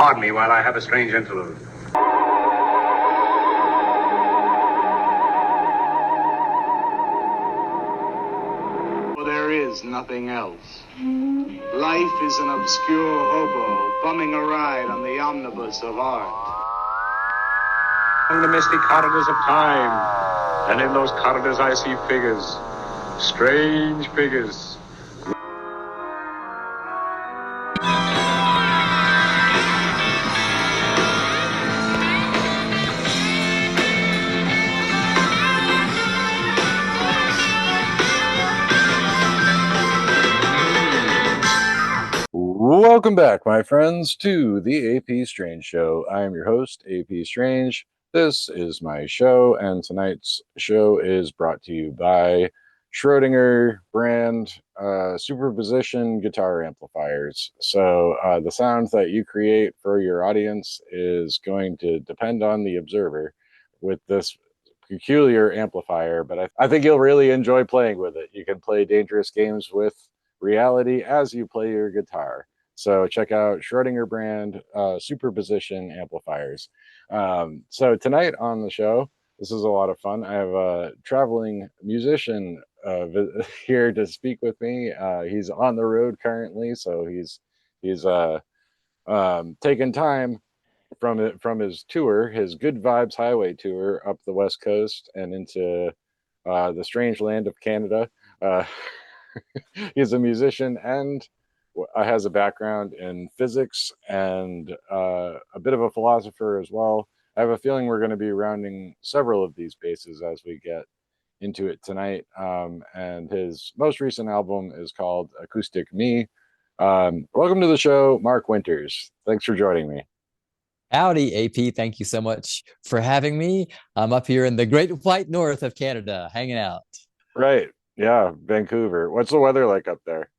Pardon me while I have a strange interlude. There is nothing else. Life is an obscure hobo bumming a ride on the omnibus of art. In the misty corridors of time, and in those corridors I see figures, strange figures. Welcome back, my friends, to the AP Strange Show. I am your host, AP Strange. This is my show, and tonight's show is brought to you by Schrodinger brand superposition guitar amplifiers. So the sound that you create for your audience is going to depend on the observer with this peculiar amplifier, but I think you'll really enjoy playing with it. You can play dangerous games with reality as you play your guitar. So check out Schrodinger brand superposition amplifiers. So tonight on the show, this is a lot of fun. I have a traveling musician here to speak with me. He's on the road currently, so he's taking time from his tour, his Good Vibes Highway tour up the West Coast and into the strange land of Canada. He's a musician and has a background in physics and a bit of a philosopher as well. I have a feeling we're going to be rounding several of these bases as we get into it tonight. And his most recent album is called Acoustic Me. Welcome to the show, Mark Winters. Thanks for joining me. Howdy, AP. Thank you so much for having me. I'm up here in the great white north of Canada, hanging out. Right. Yeah, Vancouver. What's the weather like up there?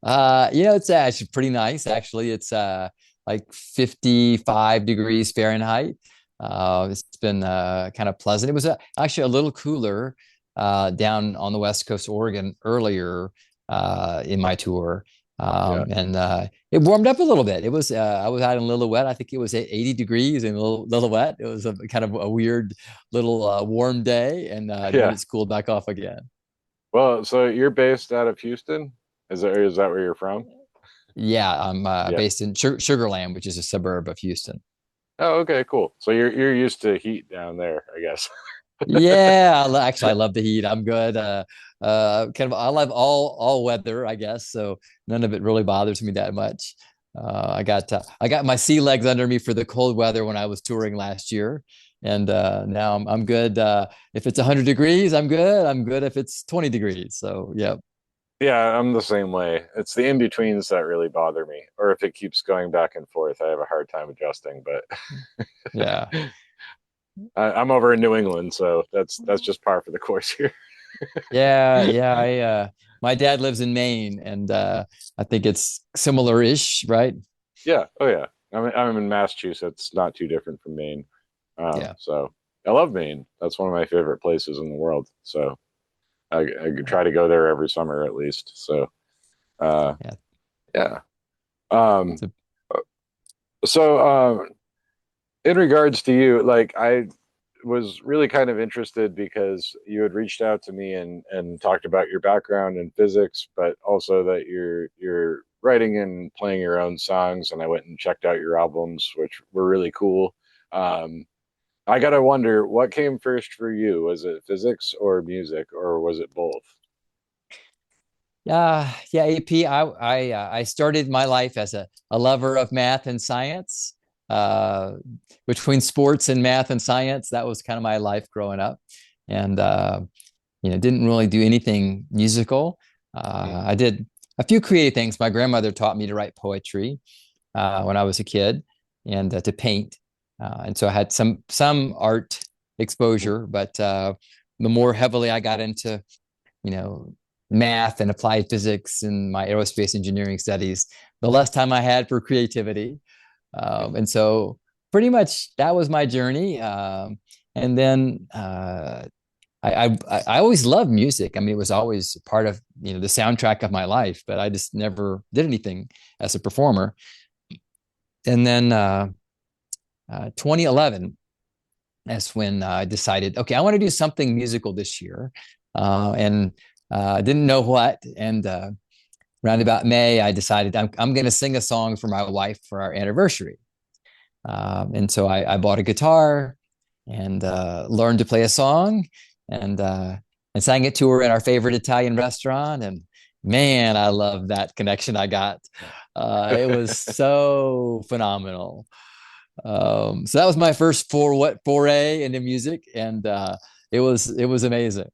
It's actually pretty nice. Actually, it's like 55 degrees Fahrenheit. It's been kind of pleasant. It was actually a little cooler down on the West Coast, Oregon, earlier in my tour. And it warmed up a little bit. It was I was out in Lillooet. I think it was 80 degrees in Lillooet. It was a kind of a weird little warm day, and then it's cooled back off again. Well, so you're based out of Houston? Is that where you're from? Yeah, I'm based in Sugar Land, which is a suburb of Houston. Oh, okay, cool. So you're used to heat down there, I guess. Yeah, actually, I love the heat. I'm good. I love all weather, I guess. So none of it really bothers me that much. I got my sea legs under me for the cold weather when I was touring last year, and now I'm good. If it's 100 degrees, I'm good. I'm good if it's 20 degrees. So yeah. Yeah, I'm the same way. It's the in-betweens that really bother me. Or if it keeps going back and forth, I have a hard time adjusting. But yeah. I'm over in New England, so that's just par for the course here. Yeah. My dad lives in Maine, and I think it's similar-ish, right? Yeah. Oh yeah. I'm in Massachusetts, not too different from Maine. Yeah. So I love Maine. That's one of my favorite places in the world. So I try to go there every summer at least. So yeah. So in regards to you, like I was really kind of interested because you had reached out to me and talked about your background in physics, but also that you're writing and playing your own songs. And I went and checked out your albums, which were really cool. I gotta wonder, what came first for you? Was it physics or music, or was it both? Yeah, AP. I started my life as a lover of math and science. Uh, Between sports and math and science, that was kind of my life growing up, and didn't really do anything musical. I did a few creative things. My grandmother taught me to write poetry when I was a kid, and to paint. And so I had some art exposure, but the more heavily I got into, math and applied physics and my aerospace engineering studies, the less time I had for creativity. And so pretty much that was my journey. And then I always loved music. I mean, it was always part of, the soundtrack of my life, but I just never did anything as a performer. and then 2011, that's when I decided, okay, I want to do something musical this year, and didn't know what. And around about May, I decided I'm going to sing a song for my wife for our anniversary. And so I bought a guitar and learned to play a song, and sang it to her in our favorite Italian restaurant. And man, I love that connection I got. It was so phenomenal. So that was my first foray into music, and it was amazing.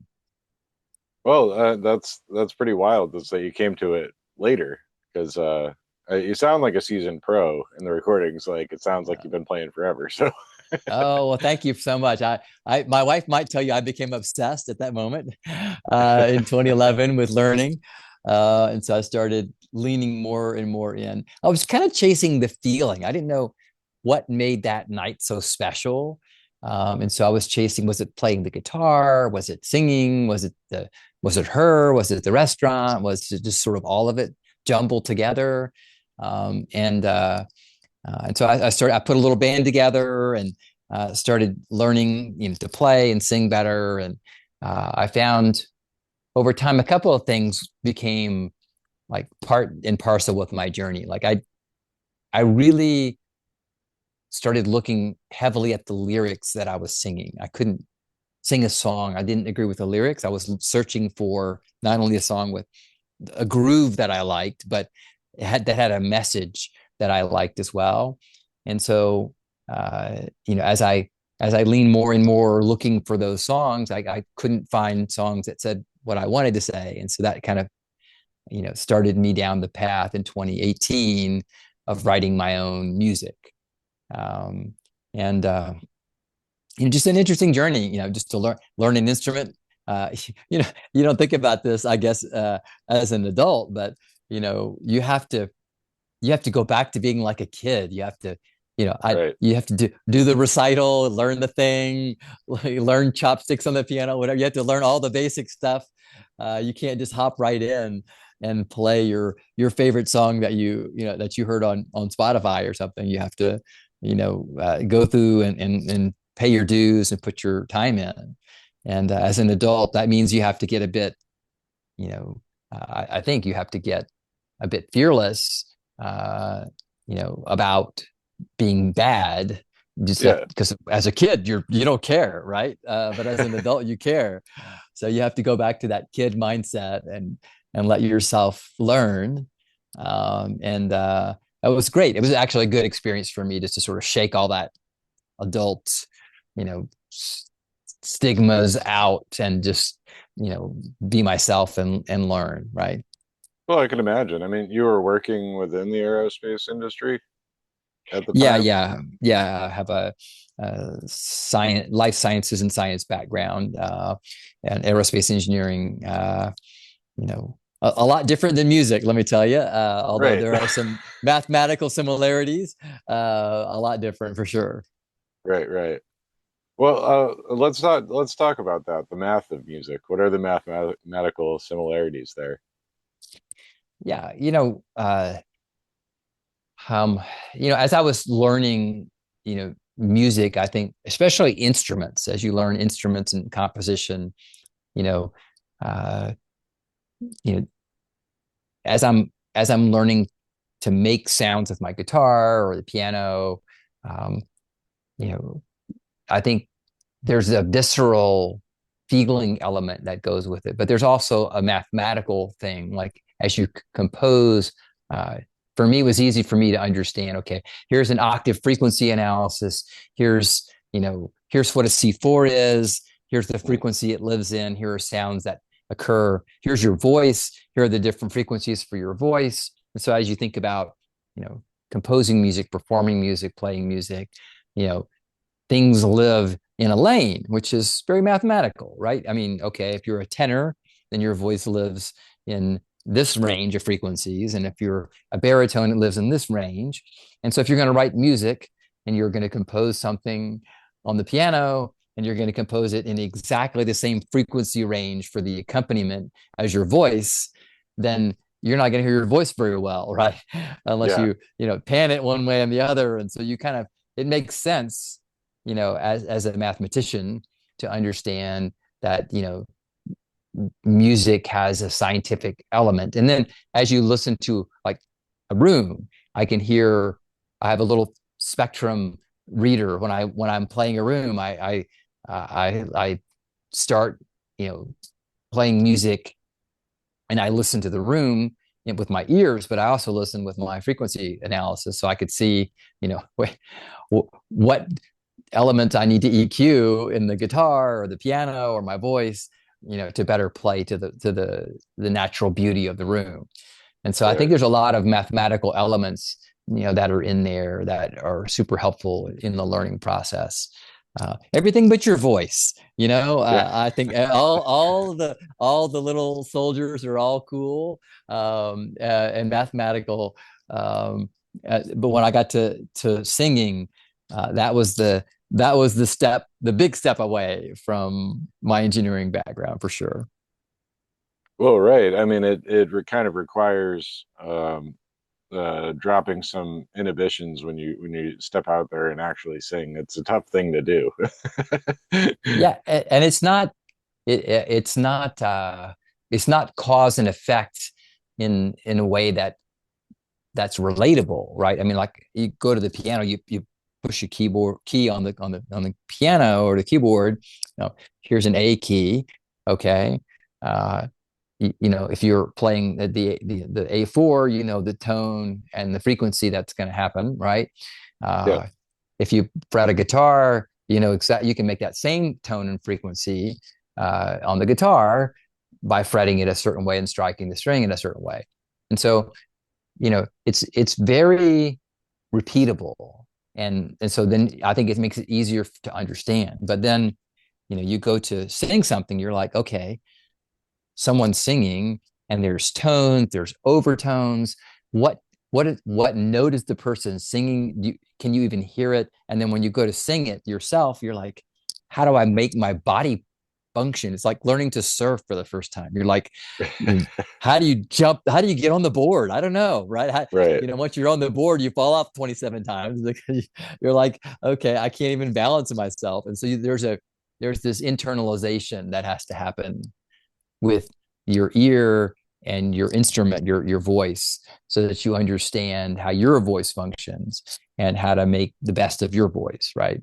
Well, that's pretty wild to say you came to it later because you sound like a seasoned pro in the recordings. Like it sounds like you've been playing forever. So Oh, well, thank you so much. My wife might tell you I became obsessed at that moment in 2011 with learning. And so I started leaning more and more in. I was kind of chasing the feeling. I didn't know what made that night so special. And so I was chasing, was it playing the guitar? Was it singing? Was it her? Was it the restaurant? Was it just sort of all of it jumbled together? And so I put a little band together and started learning, to play and sing better. And I found over time a couple of things became like part and parcel with my journey. Like I really started looking heavily at the lyrics that I was singing. I couldn't sing a song. I didn't agree with the lyrics. I was searching for not only a song with a groove that I liked, but that had a message that I liked as well. And so, as I lean more and more looking for those songs, I couldn't find songs that said what I wanted to say. And so that kind of, started me down the path in 2018 of writing my own music. And just an interesting journey, just to learn an instrument. You don't think about this, I guess, as an adult, but you have to go back to being like a kid. You have to, right. you have to do the recital, learn the thing, learn chopsticks on the piano, whatever. You have to learn all the basic stuff. You can't just hop right in and play your favorite song that you heard on Spotify or something. You have to, go through and pay your dues and put your time in. And as an adult, that means you have to get a bit, I think you have to get a bit fearless, about being bad. Just Yeah. because as a kid, you don't care, right? But as an adult, you care. So you have to go back to that kid mindset and let yourself learn. And it was great. It was actually a good experience for me just to sort of shake all that adult, you know, stigmas out and just, be myself and learn, right? Well, I can imagine. I mean, you were working within the aerospace industry at the Yeah, time. yeah, yeah. I have a science, life sciences and science background, and aerospace engineering. A lot different than music, let me tell you. Although Right. there are some mathematical similarities, a lot different for sure. Right, right. Well, let's talk about that, the math of music. What are the mathematical similarities there? Yeah, um, as I was learning, music, I think especially instruments, as you learn instruments and composition, you know, uh, you know, as I'm learning to make sounds with my guitar or the piano, um, you know, I think there's a visceral feeling element that goes with it, but there's also a mathematical thing. Like as you compose, uh, for me, it was easy for me to understand. Okay, here's an octave frequency analysis. Here's what a C4 is. Here's the frequency it lives in. Here are sounds that occur. Here's your voice. Here are the different frequencies for your voice. And so as you think about, composing music, performing music, playing music, you know, things live in a lane, which is very mathematical, right? I mean, okay, if you're a tenor, then your voice lives in this range of frequencies. And if you're a baritone, it lives in this range. And so if you're going to write music and you're going to compose something on the piano and you're going to compose it in exactly the same frequency range for the accompaniment as your voice, then you're not going to hear your voice very well, right? Unless Yeah. you pan it one way and the other. And so you kind of, it makes sense, as a mathematician to understand that, music has a scientific element. And then as you listen to like a room, I can hear, I have a little spectrum reader when I'm playing a room. I start, playing music, and I listen to the room with my ears, but I also listen with my frequency analysis, so I could see, what elements I need to EQ in the guitar or the piano or my voice, to better play to the natural beauty of the room. And so I think Right. there's a lot of mathematical elements, that are in there that are super helpful in the learning process. Everything but your voice, Yeah. I think all the little soldiers are all cool, and mathematical. But when I got to singing, that was the big step away from my engineering background for sure. Well, right. I mean, kind of requires dropping some inhibitions when you step out there and actually sing. It's a tough thing to do. Yeah, and it's not cause and effect in a way that's relatable, right? I mean, like you go to the piano, you push a keyboard key on the piano or the keyboard. Here's an A key, okay. If you're playing the A4, the tone and the frequency that's going to happen, right? Yeah. Uh, if you fret a guitar, you can make that same tone and frequency on the guitar by fretting it a certain way and striking the string in a certain way. And so, it's very repeatable. And so then I think it makes it easier to understand. But then, you go to sing something, you're like, okay, someone's singing and there's tones, there's overtones. What note is the person singing? Can you even hear it? And then when you go to sing it yourself, you're like, how do I make my body function? It's like learning to surf for the first time. You're like, how do you jump? How do you get on the board? I don't know, right? Right. Once you're on the board, you fall off 27 times. You're like, okay, I can't even balance myself. And so there's this internalization that has to happen with your ear and your instrument, your voice, so that you understand how your voice functions and how to make the best of your voice, right?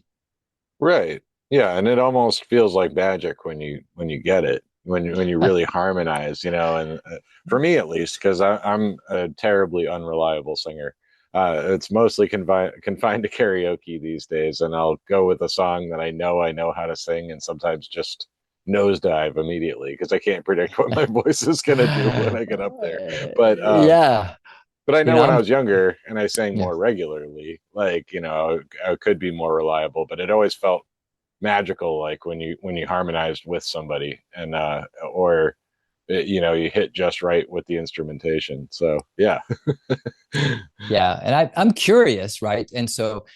Right. Yeah, and it almost feels like magic when you get it, when you really harmonize, and for me at least, because I'm a terribly unreliable singer. It's mostly confined to karaoke these days, and I'll go with a song that I know how to sing, and sometimes just nosedive immediately because I can't predict what my voice is going to do when I get up there. But Yeah. but I know when I I'm was younger and I sang yeah. more regularly, like, I could be more reliable, but it always felt magical, like when you harmonized with somebody and or you hit just right with the instrumentation. So yeah. Yeah. And I'm curious, right? And so,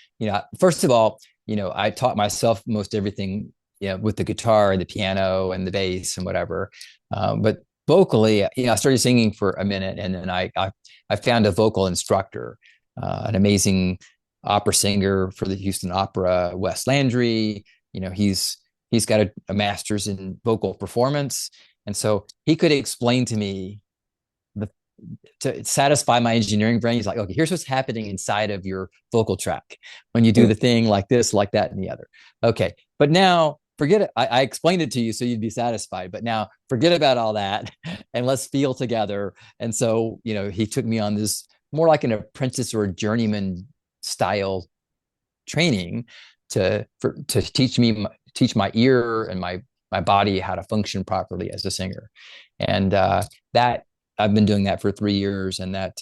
first of all, I taught myself most everything, with the guitar and the piano and the bass and whatever. But vocally, I started singing for a minute, and then I found a vocal instructor, an amazing opera singer for the Houston Opera, Wes Landry. He's got a master's in vocal performance, and so he could explain to me the to satisfy my engineering brain. He's like, okay, here's what's happening inside of your vocal track when you do the thing like this, like that, and the other. Okay, but now forget it. I explained it to you so you'd be satisfied, but now forget about all that and let's feel together. And so, he took me on this more like an apprentice or a journeyman style training to teach my ear and my body how to function properly as a singer. And that I've been doing that for 3 years, and that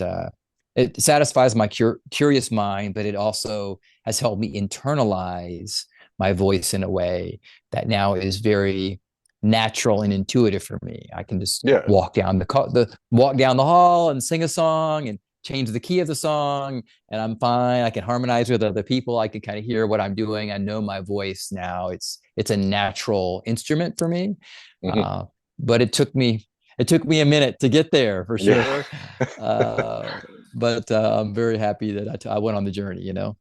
it satisfies my curious mind, but it also has helped me internalize my voice in a way that now is very natural and intuitive for me. I can just Yeah. walk down the hall and sing a song and change the key of the song, and I'm fine. I can harmonize with other people. I can kind of hear what I'm doing. I know my voice now. It's a natural instrument for me. Hmm. Uh, but it took me it took me a minute to get there for Yeah. sure. Uh, but I'm very happy that I went on the journey, you know?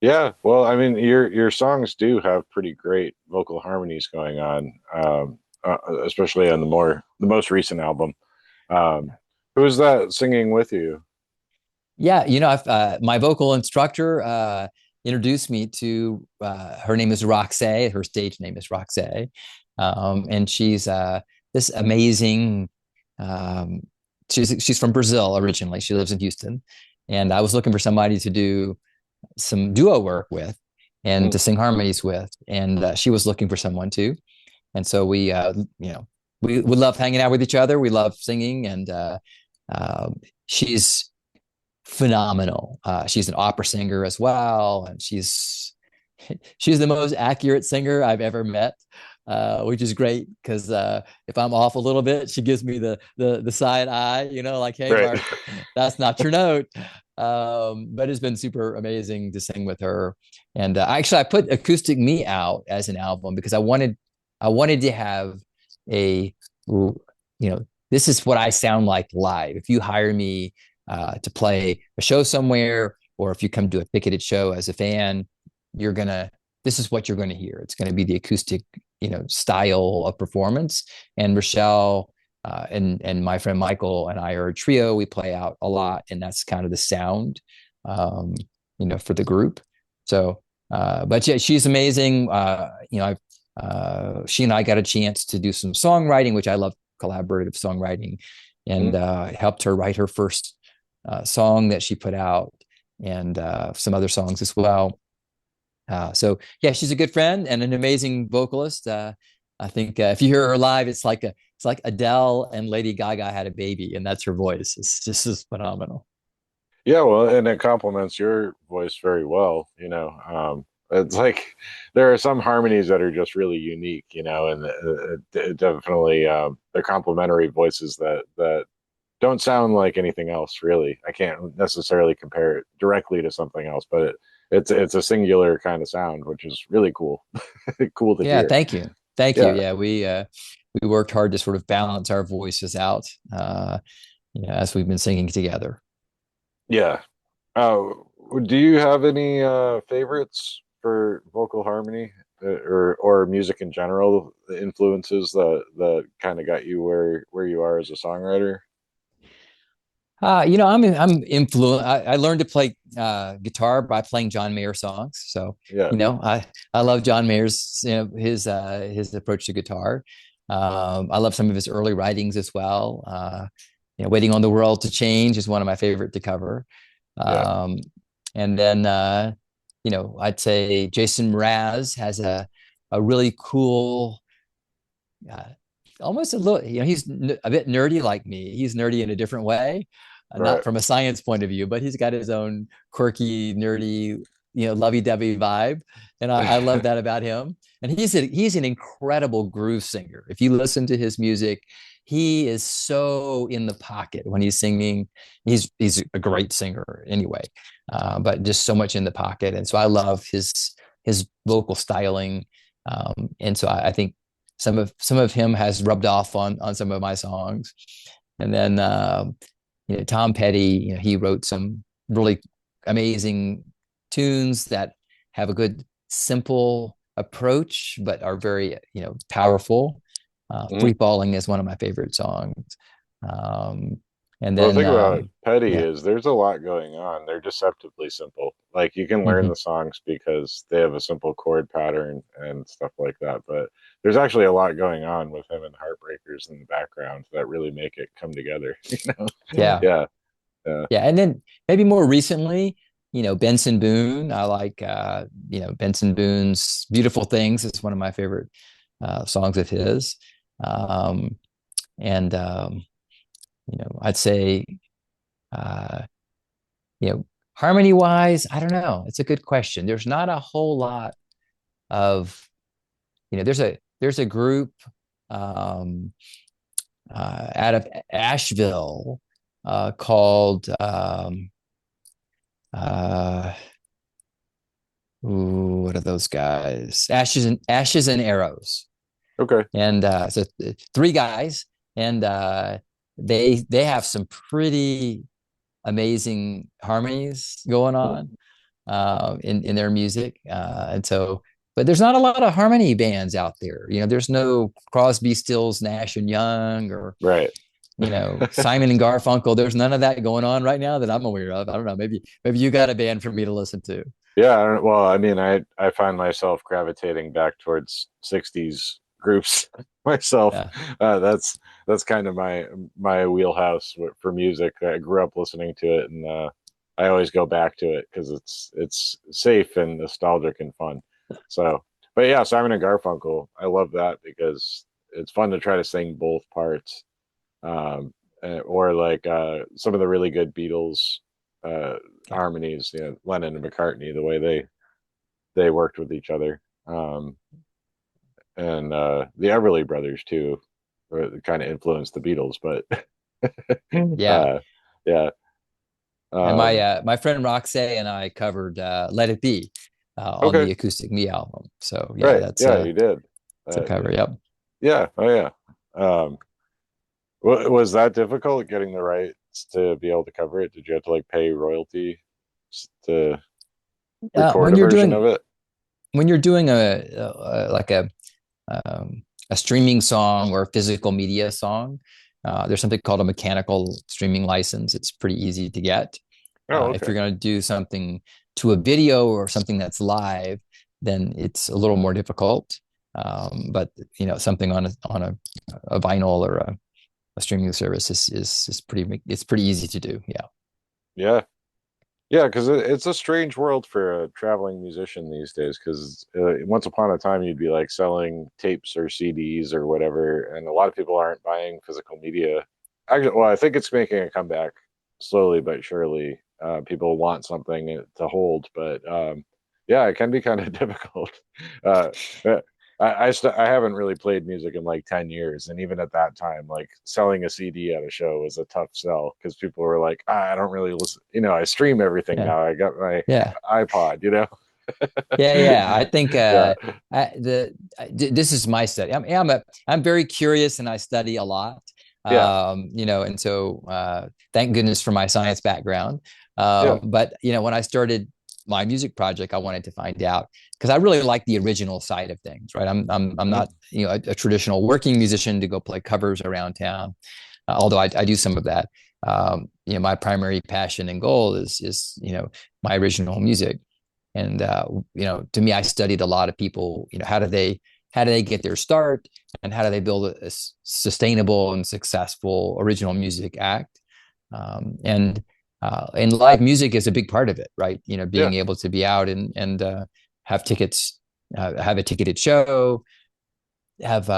Yeah, well, I mean, your songs do have pretty great vocal harmonies going on, especially on the most recent album. Who is that singing with you? Yeah, you know, my vocal instructor introduced me to her name is Roxay. Her stage name is Roxay, and she's this amazing. Um, she's from Brazil originally. She lives in Houston, and I was looking for somebody to do some duo work with and Mm, to sing harmonies with, and she was looking for someone too. And so you know, we love hanging out with each other. We love singing, and she's phenomenal. She's an opera singer as well, and she's the most accurate singer I've ever met, which is great because if I'm off a little bit, she gives me the side eye, you know, like, "Hey, right. Mark, that's not your note." But it's been super amazing to sing with her. And actually, I put Acoustic Me out as an album because I wanted to have a, you know, this is what I sound like live. If you hire me to play a show somewhere, or if you come to a ticketed show as a fan, you're gonna this is what you're going to hear. It's going to be the acoustic, you know, style of performance. And Rochelle and my friend Michael and I are a trio. We play out a lot, and that's kind of the sound, um, you know, for the group. So, but yeah, she's amazing. You know, she and I got a chance to do some songwriting, which I love collaborative songwriting, and Mm, helped her write her first song that she put out, and some other songs as well. So yeah, she's a good friend and an amazing vocalist. I think if you hear her live, it's like Adele and Lady Gaga had a baby, and that's her voice. It's just is phenomenal. yeah, well, and it complements your voice very well, you know. It's like there are some harmonies that are just really unique, you know, and it definitely they're complementary voices that don't sound like anything else, really. I can't necessarily compare it directly to something else, but it's a singular kind of sound, which is really cool. Cool to Yeah, hear. thank you, thank you. Yeah, Yeah, we worked hard to sort of balance our voices out, you know, as we've been singing together. yeah. Uh, do you have any favorites for vocal harmony or music in general? The influences that kind of got you where you are as a songwriter? You know, I'm influenced. I learned to play guitar by playing John Mayer songs. So, Yeah, you know, I love John Mayer's, you know, his approach to guitar. I love some of his early writings as well. You know, "Waiting on the World to Change" is one of my favorite to cover. yeah, Um, and then you know, I'd say Jason Mraz has a really cool, uh, almost a little, you know, he's a bit nerdy like me. He's nerdy in a different way, not right. from a science point of view, but he's got his own quirky, nerdy, you know, lovey-dovey vibe. And I love that about him. And he's an incredible groove singer. If you listen to his music, he is so in the pocket when he's singing. He's a great singer anyway, but just so much in the pocket. And so I love his vocal styling. And so I think some of him has rubbed off on some of my songs. And then you know, Tom Petty, you know, he wrote some really amazing tunes that have a good simple approach but are very, you know, powerful. Mm. Free Falling is one of my favorite songs. Um, and Well, the then thing about Petty yeah. is there's a lot going on. They're deceptively simple. Like you can learn Mm-hmm. the songs because they have a simple chord pattern and stuff like that. But there's actually a lot going on with him and Heartbreakers in the background that really make it come together. You know? Yeah. Yeah, yeah, Yeah, and then maybe more recently, you know, Benson Boone. I like, you know, Benson Boone's "Beautiful Things" is one of my favorite songs of his. Um, and you know, I'd say, uh, you know, harmony wise, I don't know. It's a good question. There's not a whole lot of, you know, there's a group um, out of Asheville called uh, ooh, what are those guys? Ashes and Arrows. okay, And so three guys, and they have some pretty amazing harmonies going on in their music, and so. But there's not a lot of harmony bands out there. There's no Crosby, Stills, Nash and Young, or Right. Simon and Garfunkel. There's none of that going on right now that I'm aware of. I don't know. Maybe you got a band for me to listen to. Yeah, well, I mean, I find myself gravitating back towards '60s groups myself. Yeah. That's kind of my wheelhouse for music. I grew up listening to it, and I always go back to it because it's safe and nostalgic and fun. So, but yeah, Simon and Garfunkel, I love that because it's fun to try to sing both parts. Or like some of the really good Beatles uh, harmonies, Lennon and McCartney, the way they worked with each other, and the Everly Brothers too, kind of influenced the Beatles, but Yeah. yeah, And um, my friend Roxanne and I covered "Let It Be" on okay, the Acoustic Me album. So yeah, right, that's yeah, you did, a cover. Yep. yeah, oh yeah. Um, was that difficult getting the rights to be able to cover it? Did you have to like pay royalty to record When a you're version doing of it? like a streaming song or a physical media song, there's something called a mechanical streaming license. It's pretty easy to get. Oh, If okay. you're going to do something to a video or something that's live, then it's a little more difficult. But something on a vinyl or a streaming service is pretty easy to do. Yeah. Yeah. Yeah, because it's a strange world for a traveling musician these days. Because once upon a time, you'd be like selling tapes or CDs or whatever, and a lot of people aren't buying physical media. Actually, well, I think it's making a comeback slowly but surely. People want something to hold, but yeah, it can be kind of difficult. Uh, uh, I haven't really played music in like 10 years, and even at that time, like selling a CD at a show was a tough sell because people were like, I don't really listen. I stream everything Yeah. now. I got my Yeah. iPod. Yeah. I think Yeah, this is my study. I'm very curious and I study a lot. yeah, And so thank goodness for my science background. yeah. But when I started my music project, I wanted to find out because I really like the original side of things, right? I'm Mhm. not a traditional working musician to go play covers around town, although I do some of that. My primary passion and goal is my original music. And to me, I studied a lot of people. How do they get their start, and how do they build a sustainable and successful original music act? And live music is a big part of it, right? Yeah. Being able to be out and have tickets, have a ticketed show, have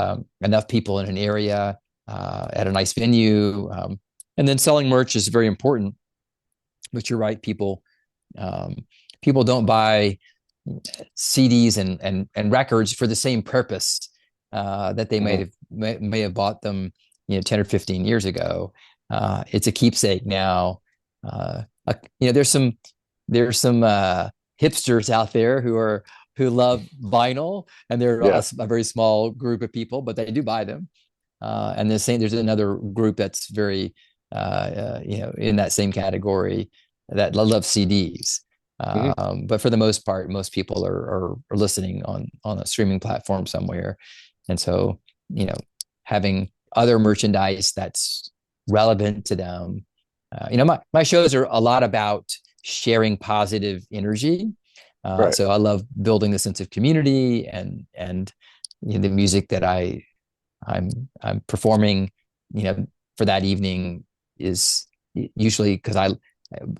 enough people in an area at a nice venue, and then selling merch is very important. But you're right, um, people don't buy CDs and records for the same purpose that they Mhm. may have bought them 10 or 15 years ago. It's a keepsake now. There's some hipsters out there who love vinyl, and they're Yeah. a very small group of people, but they do buy them. And there's another group that's very in that same category that love CDs. Mhm. But for the most part, most people are listening on a streaming platform somewhere, and so having other merchandise that's relevant to them. My shows are a lot about sharing positive energy. Right. So I love building the sense of community and the music that I'm performing, for that evening is usually because I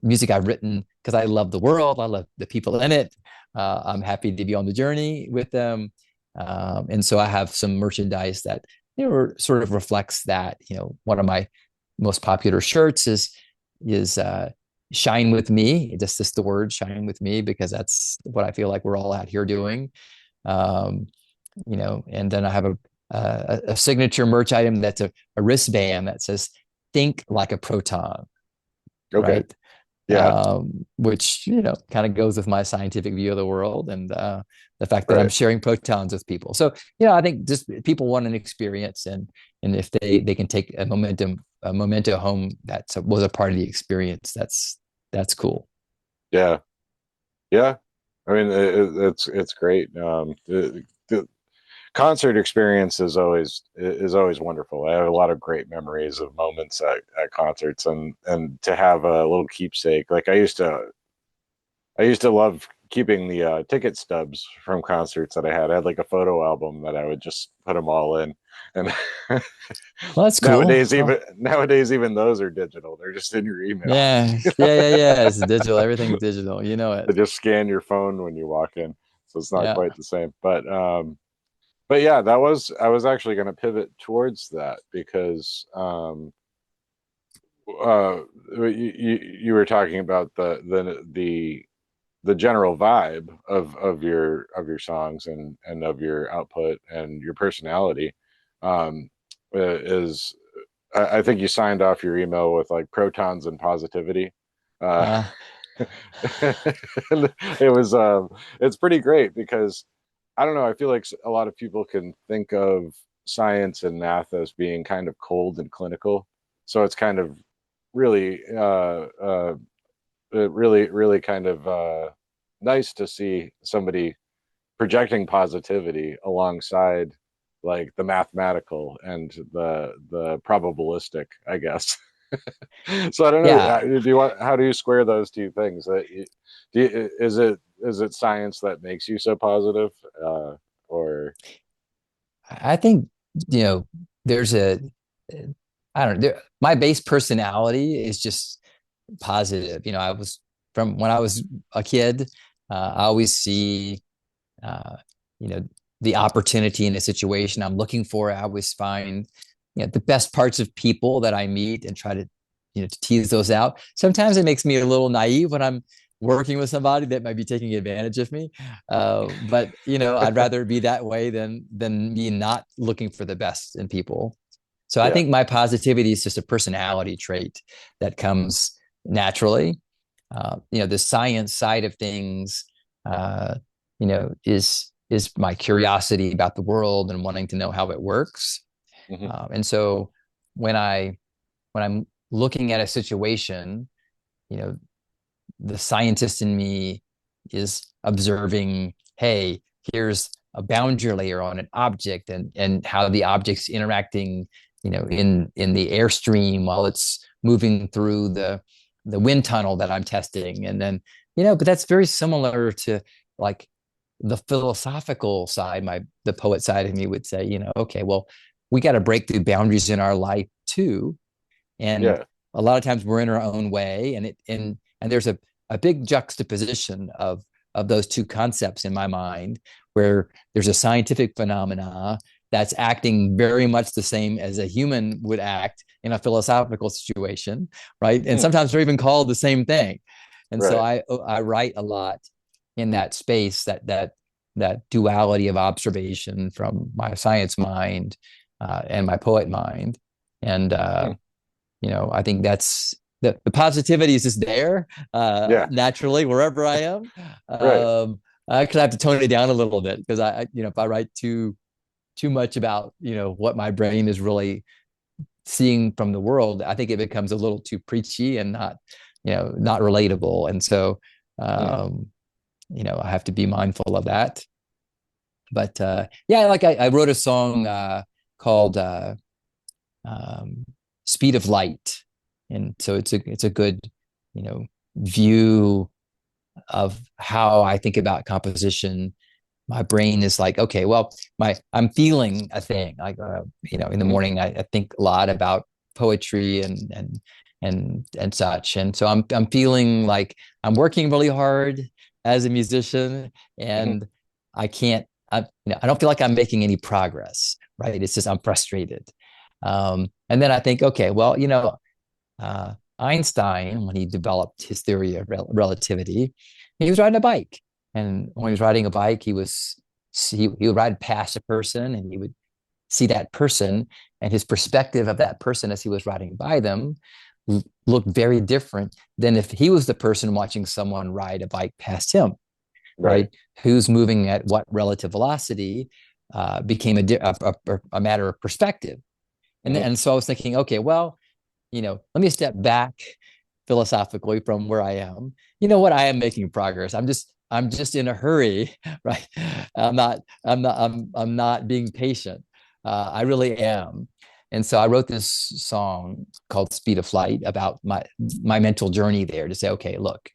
music I've written because I love the world, I love the people in it. I'm happy to be on the journey with them, and so I have some merchandise that sort of reflects that. One of my most popular shirts is "Shine with Me." Just the word "Shine with Me" because that's what I feel like we're all out here doing. Um, and then I have a signature merch item that's a wristband that says "Think like a proton," Okay. right? Yeah. Which kind of goes with my scientific view of the world and the fact that I'm Right. sharing protons with people. So I think just people want an experience, and if they can take a memento home that was a part of the experience, that's cool. Yeah. Yeah. I mean, it's great. The concert experience is always wonderful. I have a lot of great memories of moments at concerts, and to have a little keepsake. Like I used to love keeping the ticket stubs from concerts that I had. I had like a photo album that I would just put them all in. And Well, that's cool. nowadays, even those are digital. They're just in your email. Yeah. It's digital. Everything's digital. You know it. They just scan your phone when you walk in, so it's not Yeah. quite the same. But yeah, I was actually going to pivot towards that because you were talking about the general vibe of your songs and of your output and your personality. Is I think you signed off your email with like protons and positivity. Uh, Uh, it's pretty great because I don't know. I feel like a lot of people can think of science and math as being kind of cold and clinical. So it's kind of really, really kind of nice to see somebody projecting positivity alongside like the mathematical and the probabilistic, I guess. So I don't know. yeah. How do you square those two things? Is it science that makes you so positive, or I think, you know, there's I don't know, my base personality is just positive. I was from when I was a kid, I always see, uh, you know, the opportunity in a situation I'm looking for. I always find, the best parts of people that I meet and try to, to tease those out. Sometimes it makes me a little naive when I'm working with somebody that might be taking advantage of me. But I'd rather be that way than me not looking for the best in people. So I yeah? think my positivity is just a personality trait that comes naturally. The science side of things, is my curiosity about the world and wanting to know how it works. Hmm. And so when I'm looking at a situation, you know, the scientist in me is observing, hey, here's a boundary layer on an object, and how the object's interacting, in the airstream while it's moving through the wind tunnel that I'm testing. And then, but that's very similar to like the philosophical side. The poet side of me would say, okay, well, we got to break through boundaries in our life too. And Yeah. a lot of times we're in our own way, and there's a big juxtaposition of those two concepts in my mind, where there's a scientific phenomena that's acting very much the same as a human would act in a philosophical situation, right? And Hmm. sometimes they're even called the same thing. And so Right. I write a lot in that space, that duality of observation from my science mind, and my poet mind. And Hmm. I think that's the positivity is just there, Yeah. naturally wherever I am. Right. I could have to tone it down a little bit, because if I write too much about what my brain is really seeing from the world, I think it becomes a little too preachy and not relatable. And so, Hmm. I have to be mindful of that. But yeah, like I wrote a song called um, "Speed of Light," and so it's a good view of how I think about composition. My brain is like, okay, well, I'm feeling a thing. Like, in the Hmm. morning, I think a lot about poetry and such. And so I'm feeling like I'm working really hard as a musician, Hmm. and I can't, I don't feel like I'm making any progress, right? It's just I'm frustrated. And then I think, okay, well, Einstein, when he developed his theory of relativity, he was riding a bike. And when he was riding a bike, he would ride past a person, and he would see that person, and his perspective of that person as he was riding by them looked very different than if he was the person watching someone ride a bike past him, Right. right? Who's moving at what relative velocity became a matter of perspective. Hmm. And so I was thinking, okay, well, let me step back philosophically from where I am. You know what? I am making progress. I'm just in a hurry, right? I'm not being patient. I really am. And so I wrote this song called Speed of Flight about my mental journey there to say, okay, look,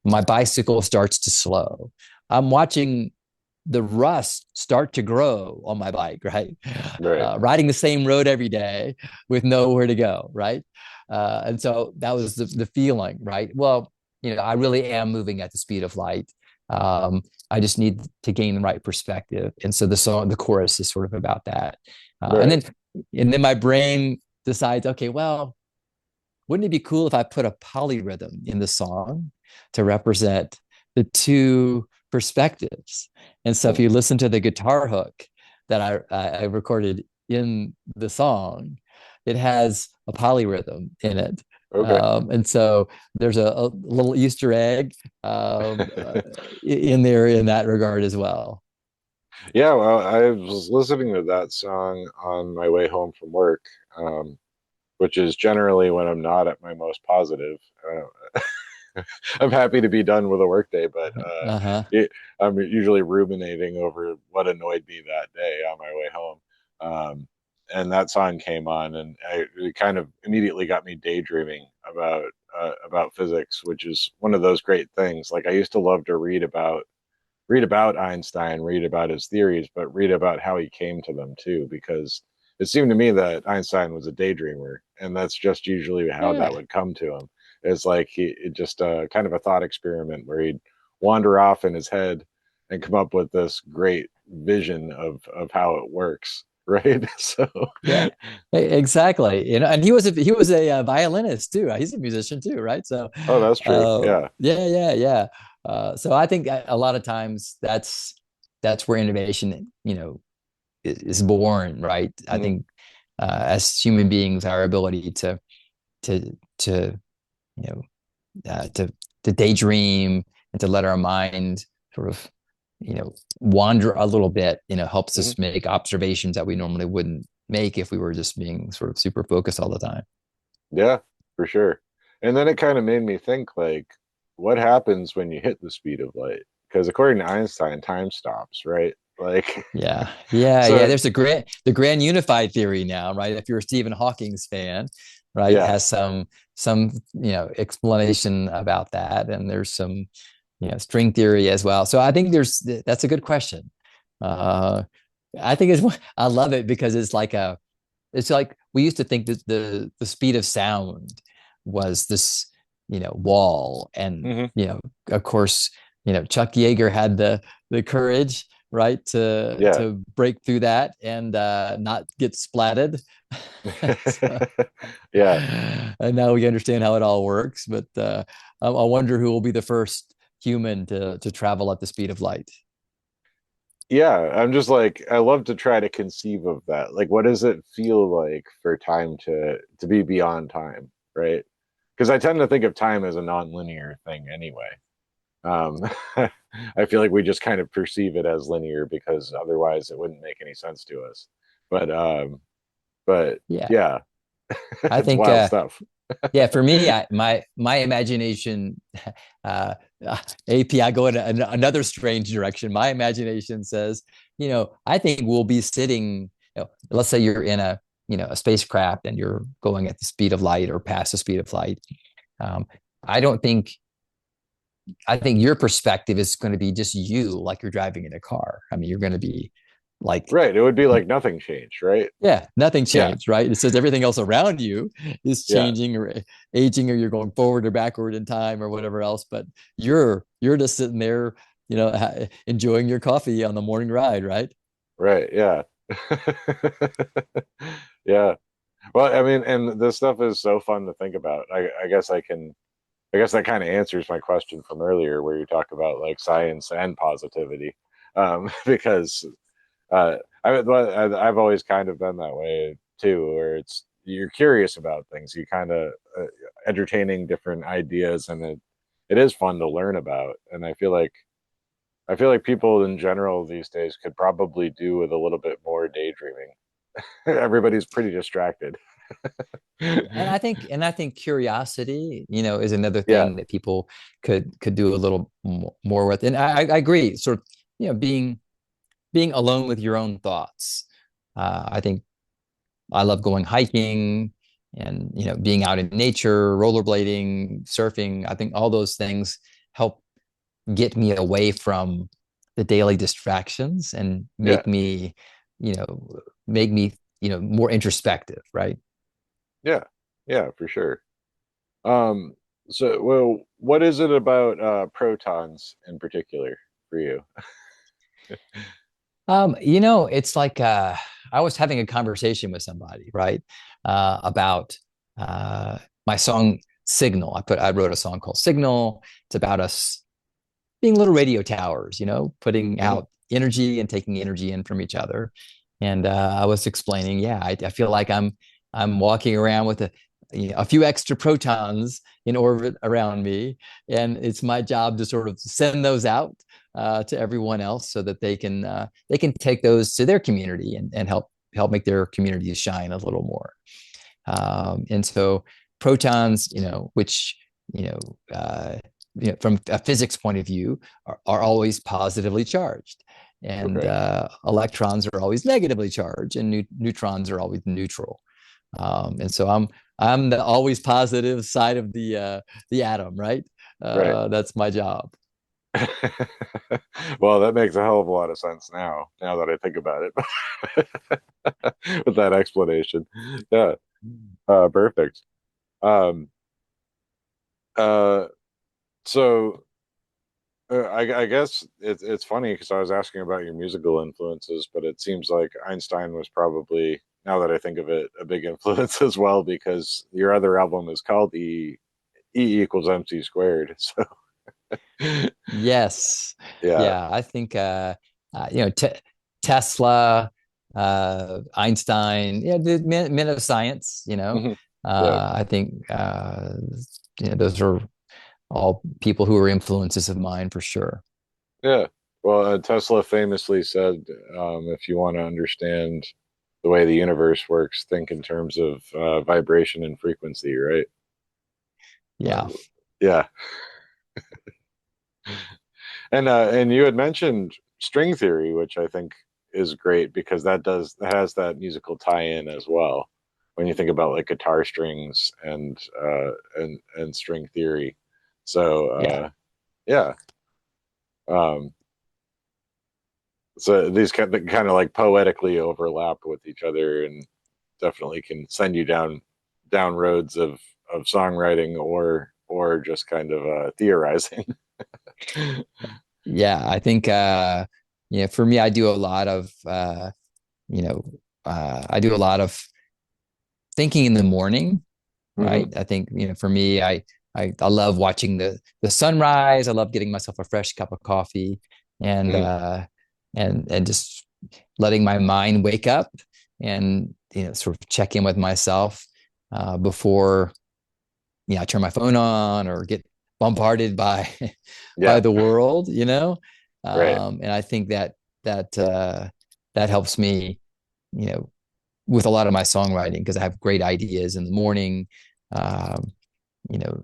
my bicycle starts to slow. I'm watching the rust start to grow on my bike, right? Right. Riding the same road every day with nowhere to go, right? And so that was the feeling, right? Well, I really am moving at the speed of light. Um, I just need to gain the right perspective. And so the chorus is sort of about that. Uh, and Right. then, and then my brain decides, okay, well, wouldn't it be cool if I put a polyrhythm in the song to represent the two perspectives? And so if Hmm. you listen to the guitar hook that I recorded in the song, it has a polyrhythm in it. Okay. And so there's a little Easter egg in there in that regard as well. Yeah, well, I was listening to that song on my way home from work, um, which is generally when I'm not at my most positive. I'm happy to be done with a workday, but Uh-huh. I'm usually ruminating over what annoyed me that day on my way home. And that song came on, and it kind of immediately got me daydreaming about physics, which is one of those great things. Like I used to love to read about Einstein, read about his theories, but read about how he came to them too, because it seemed to me that Einstein was a daydreamer, and that's just usually how that Yeah. would come to him. It's like it just kind of a thought experiment where he'd wander off in his head and come up with this great vision of how it works, right? So, Yeah, exactly. And he was a violinist too. He's a musician too, right? So, oh, that's true. Yeah. yeah, yeah, yeah. So I think a lot of times that's where innovation, is born, right? I Hmm. think as human beings, our ability to you know to daydream and to let our mind sort of wander a little bit helps Hmm. us make observations that we normally wouldn't make if we were just being sort of super focused all the time. Yeah, for sure. And then it kind of made me think like, what happens when you hit the speed of light? Because according to Einstein, time stops, right? Like, Yeah, yeah, yeah. so There's the grand unified theory now, right? If you're a Stephen Hawking's fan, right, yeah, has some explanation about that, and there's some string theory as well. So I think that's a good question. Uh, I think I love it because it's like we used to think that the speed of sound was this wall, and hmm, of course Chuck Yeager had the courage, right, yeah, to break through that and not get splatted. So, yeah, and now we understand how it all works, but I wonder who will be the first human to travel at the speed of light. yeah. I'm just like, I love to try to conceive of that. Like, what does it feel like for time to be beyond time, right? Because I tend to think of time as a nonlinear thing anyway. Um, I feel like we just kind of perceive it as linear because otherwise it wouldn't make any sense to us. But but Yeah, yeah, I it's think wild stuff. yeah, for me, my imagination, uh, AP, I go in another strange direction. My imagination says, I think we'll be sitting. Let's say you're in a spacecraft and you're going at the speed of light or past the speed of light. Um, I don't think I think your perspective is going to be just you, like you're driving in a car. I mean, you're going to be like, Right. It would be like nothing changed, right? yeah, nothing Yeah. changed, right? It says everything else around you is Yeah. changing or aging, or you're going forward or backward in time or whatever else. But you're just sitting there, enjoying your coffee on the morning ride, right? Right. Yeah. Yeah. Well, I mean, and this stuff is so fun to think about. I guess that kind of answers my question from earlier where you talk about like science and positivity. Because I've always kind of been that way too, where it's you're curious about things, you kind of entertaining different ideas, and it is fun to learn about. And I feel like people in general these days could probably do with a little bit more daydreaming. Everybody's pretty distracted. And I think curiosity, is another Yeah, thing that people could do a little more with. And I agree, sort of, being alone with your own thoughts. I think I love going hiking and being out in nature, rollerblading, surfing. I think all those things help get me away from the daily distractions and yeah, you know, make me, more introspective, right? yeah, yeah, for sure. Um, so, well, what is it about protons in particular for you? It's like I was having a conversation with somebody, right? About my song Signal. I wrote a song called Signal. It's about us being little radio towers, putting Hmm. out energy and taking energy in from each other. And I was explaining, yeah, I feel like I'm walking around with a few extra protons in orbit around me, and it's my job to sort of send those out to everyone else so that they can take those to their community and help make their communities shine a little more. And so protons, which you know, uh, from a physics point of view, are always positively charged, and Okay, electrons are always negatively charged, and neutrons are always neutral. And so I'm the always positive side of the atom, right? right. That's my job. Well, that makes a hell of a lot of sense now, now that I think about it. With that explanation. Yeah, perfect. Um, uh, so I guess it's funny because I was asking about your musical influences, but it seems like Einstein was probably, now that I think of it, a big influence as well because your other album is called E equals MC squared. So Yes. yeah, Yeah, I think Tesla, Einstein, yeah, the men of science, mhm, yeah, I think those are all people who are influences of mine for sure. yeah. Well, Tesla famously said, if you want to understand the way the universe works, think in terms of vibration and frequency, right? Yeah. Uh, yeah. And you had mentioned string theory, which I think is great because that has that musical tie-in as well. When you think about like guitar strings and string theory, so Yeah. yeah, um, so these kind of like poetically overlap with each other and definitely can send you down roads of songwriting or just kind of theorizing. Yeah, I think for me I do a lot of you know I do a lot of thinking in the morning, Hmm. right? I think, for me, I love watching the sunrise. I love getting myself a fresh cup of coffee and Hmm. and just letting my mind wake up and sort of check in with myself before I turn my phone on or get bombarded by by Yeah, the world, right. and I think that helps me, you know, with a lot of my songwriting because I have great ideas in the morning. Um,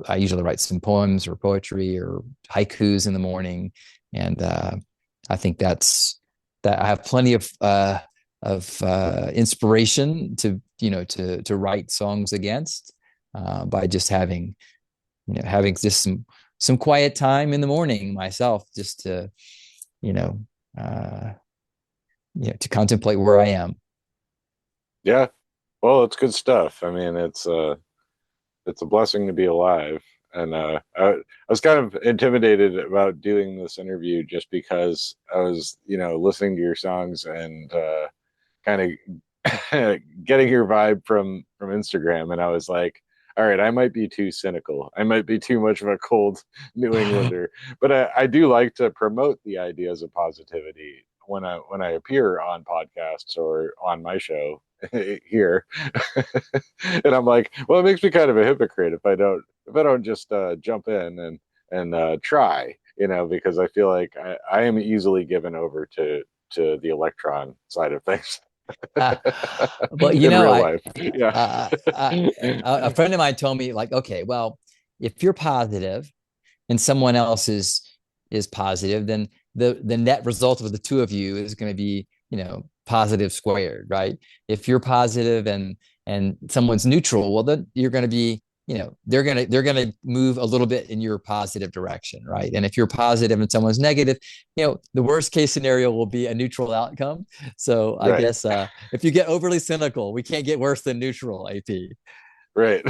I usually write some poems or poetry or haikus in the morning, and I think that I have plenty of inspiration to write songs against by just having just some quiet time in the morning myself, just to you know uh, to contemplate where I am. Yeah. Well, it's good stuff. I mean, it's a blessing to be alive. And I was kind of intimidated about doing this interview just because I was, listening to your songs and kind of getting your vibe from Instagram, and I was like, all right, I might be too cynical. I might be too much of a cold New Englander, but I do like to promote the ideas of positivity when I appear on podcasts or on my show here. And I'm like, well, it makes me kind of a hypocrite if I don't just jump in and try, because I feel like I am easily given over to the electron side of things. Well, In real life. Yeah. uh, uh, a friend of mine told me, like, okay, well, if you're positive and someone else is positive, then the net result of the two of you is going to be, positive squared, right? If you're positive and someone's neutral, well, then you're going to be, they're going to move a little bit in your positive direction, right? And if you're positive and someone's negative, the worst case scenario will be a neutral outcome. So I Right. guess if you get overly cynical, we can't get worse than neutral, AP. Right.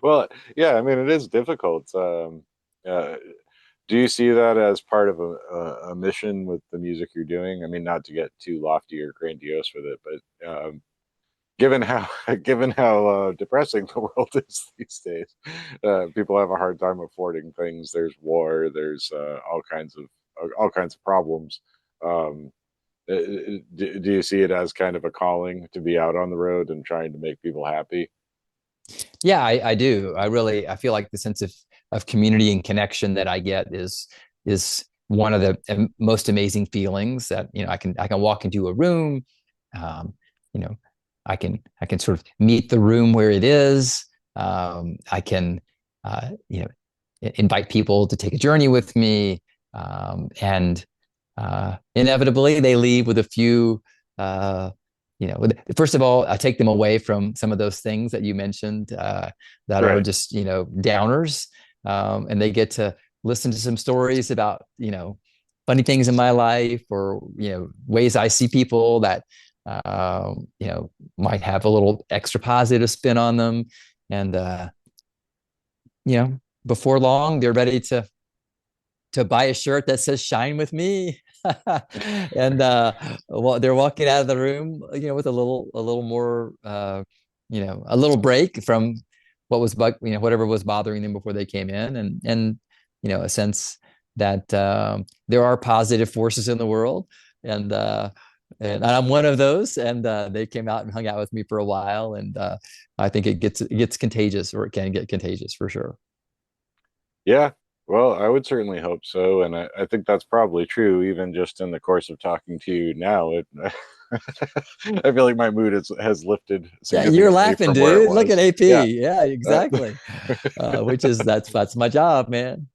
Well, yeah, I mean, it is difficult. Uh, do you see that as part of a mission with the music you're doing? I mean, not to get too lofty or grandiose with it, but given how given how depressing the world is these days, people have a hard time affording things. There's war. There's all kinds of problems. Um, do you see it as kind of a calling to be out on the road and trying to make people happy? Yeah, I do. I feel like the sense of community and connection that I get is one of the most amazing feelings that, I can walk into a room, um, you know, I can sort of meet the room where it is. I can, invite people to take a journey with me, and inevitably they leave with a few, first of all, I take them away from some of those things that you mentioned, that are Right. just, downers, and they get to listen to some stories about, funny things in my life, or, ways I see people that, might have a little extra positive spin on them. And, before long, they're ready to buy a shirt that says "Shine with me," and well, they're walking out of the room, with a little more, a little break from whatever was bothering them before they came in, and a sense that there are positive forces in the world, and and I'm one of those, and they came out and hung out with me for a while, and I think it gets contagious, or it can get contagious for sure. Yeah. Well, I would certainly hope so, and I think that's probably true. Even just in the course of talking to you now, I feel like my mood has lifted Yeah, you're significantly laughing, from where it dude. Look at was. Yeah. AP. Yeah, Uh, exactly. Which is that's my job, man.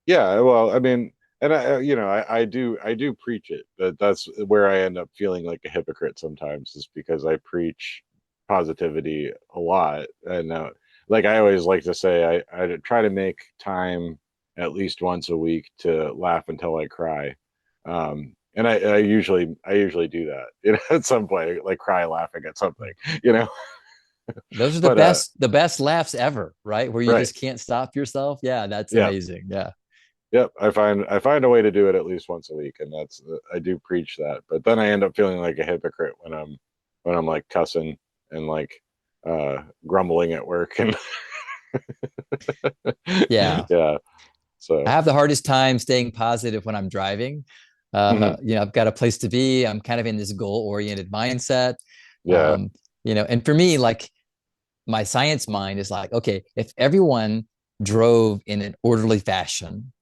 Yeah, well, I mean, and I do preach it, but that's where I end up feeling like a hypocrite sometimes, is because I preach positivity a lot, and like I always like to say, I try to make time at least once a week to laugh until I cry, and I usually do that, at some point, like cry laughing at something, you know, Those are the but best laughs ever, right? Where you right, just can't stop yourself. Yeah, that's yeah. amazing. Yeah. Yep, I find a way to do it at least once a week, and that's I do preach that. But then I end up feeling like a hypocrite when I'm like cussing and like grumbling at work and Yeah. yeah. I So have the hardest time staying positive when I'm driving. mhm, I've got a place to be. I'm kind of in this goal-oriented mindset. yeah, And for me, like, my science mind is like, okay, if everyone drove in an orderly fashion,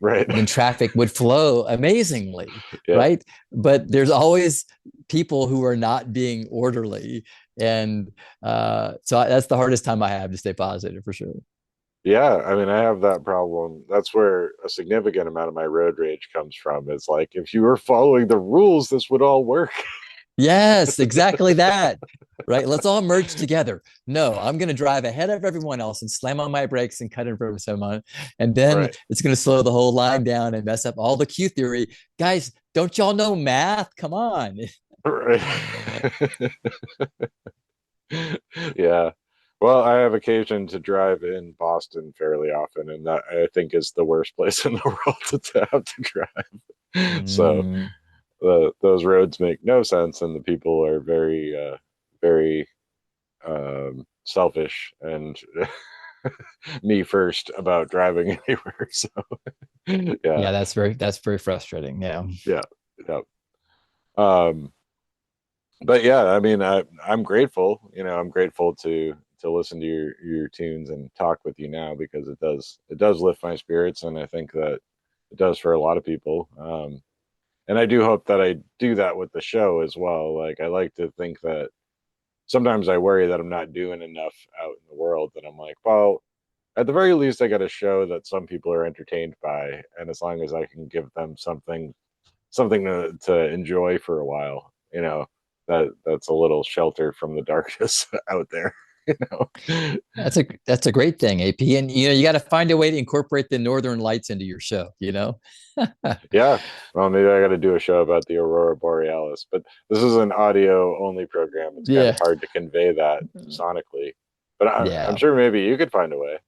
right, then traffic would flow amazingly, yep, right? But there's always people who are not being orderly. And that's the hardest time I have to stay positive for sure. yeah. I mean, I have that problem. That's where a significant amount of my road rage comes from. It's like if you were following the rules, this would all work. Yes, exactly that. Right. Let's all merge together. No, I'm going to drive ahead of everyone else and slam on my brakes and cut in front of someone. And then Right, it's going to slow the whole line down and mess up all the Q theory. Guys, don't y'all know math? Come on. right. Yeah. Well, I have occasion to drive in Boston fairly often, and that I think is the worst place in the world to have to drive. So Mm, those roads make no sense, and the people are very selfish and me first about driving anywhere. So yeah, yeah, that's very frustrating. Yeah. yeah, yeah. Um, but yeah, I mean, I'm grateful. I'm grateful to listen to your tunes and talk with you now because it does lift my spirits, and I think that it does for a lot of people. And I do hope that I do that with the show as well. Like I like to think that sometimes I worry that I'm not doing enough out in the world, that I'm like, well, at the very least I got a show that some people are entertained by, and as long as I can give them something to enjoy for a while, that's a little shelter from the darkness out there, you know. That's a great thing, AP. And you got to find a way to incorporate the northern lights into your show, you know? Yeah. Well, maybe I got to do a show about the aurora borealis, but this is an audio only program. It's kind of Yeah. hard to convey that sonically, but I'm Yeah. sure maybe you could find a way.